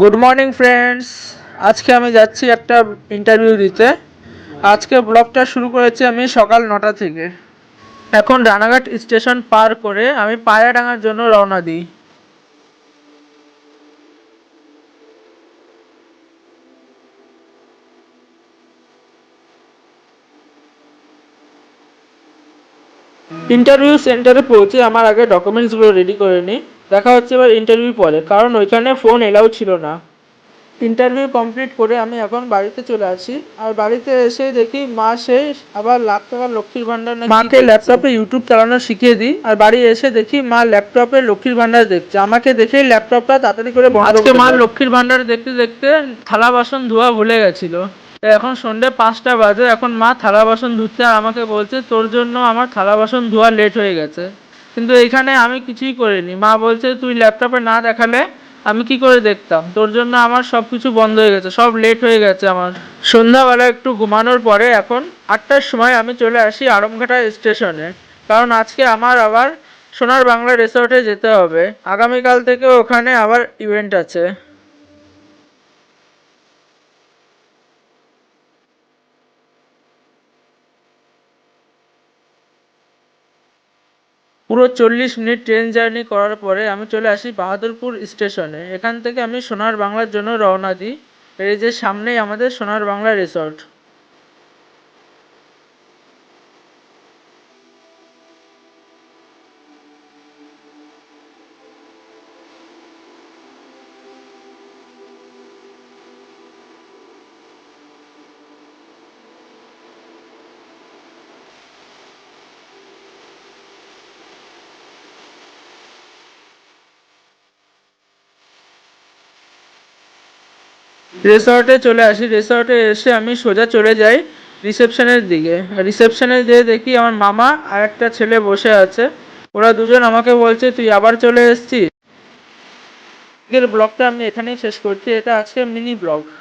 Good morning friends. আজকে আমি যাচ্ছি একটা ইন্টারভিউ দিতে। আজকে ব্লগটা শুরু করেছি আমি সকাল 9টা থেকে। এখন রানাঘাট স্টেশন পার করে আমি পায়রাডাঙ্গার জন্য রওনা দিই। ইন্টারভিউ সেন্টারে পৌঁছে আমার আগে ডকুমেন্টসগুলো রেডি করে নিই। দেখা হচ্ছে এবার ইন্টারভিউ পরে, কারণ ওইখানে ফোন এলাও ছিল না। ইন্টারভিউ কমপ্লিট করে আমি এখন বাড়িতে চলে আসি। আর বাড়িতে এসে দেখি মা সেই আবার লাখ টাকার লক্ষ্মীর ভান্ডার না মাকে ল্যাপটপে ইউটিউব চালানো শিখিয়ে দিই। আর বাড়ি এসে দেখি মা ল্যাপটপে লক্ষ্মীর ভান্ডার দেখছে। আমাকে দেখেই ল্যাপটপটা তাড়াতাড়ি করে বন্ধ করে মা লক্ষ্মীর ভান্ডার দেখতে দেখতে থালা বাসন ধোয়া ভুলে গেছিল। এখন সন্ধ্যে 5টা বাজে, এখন মা থালা বাসন ধুচ্ছে আর আমাকে বলছে তোর জন্য আমার থালা বাসন ধোয়া লেট হয়ে গেছে। কিন্তু এইখানে আমি কিছুই করিনি। মা বলছে তুই ল্যাপটপে না দেখালে আমি কি করে দেখতাম, তোর জন্য আমার সব কিছু বন্ধ হয়ে গেছে, সব লেট হয়ে গেছে আমার। সন্ধ্যাবেলা একটু ঘুমানোর পরে এখন 8টার সময় আমি চলে আসি আড়ংঘাটা স্টেশনে, কারণ আজকে আমার আবার সোনার বাংলা রিসর্টে যেতে হবে। আগামীকাল থেকে ওখানে আবার ইভেন্ট আছে। পুরো 40 মিনিট ট্রেন জার্নি করার পরে আমি চলে আসি বাহাদুরপুর স্টেশনে। এখান থেকে আমি সোনার বাংলার জন্য রওনা দিই। এই যে সামনেই আমাদের সোনার বাংলা রিসর্ট। রিসর্টে চলে আসি। রিসর্টে এসে আমি সোজা চলে যাই রিসেপশনের দিকে। রিসেপশনে যেয়ে দেখি আমার মামা আর একটা ছেলে বসে আছে। ওরা দুজন আমাকে বলছে তুই আবার চলে এসেছিস। আজকের ব্লগটা আমি এখানেই শেষ করছি। এটা আজকে মিনি ব্লগ।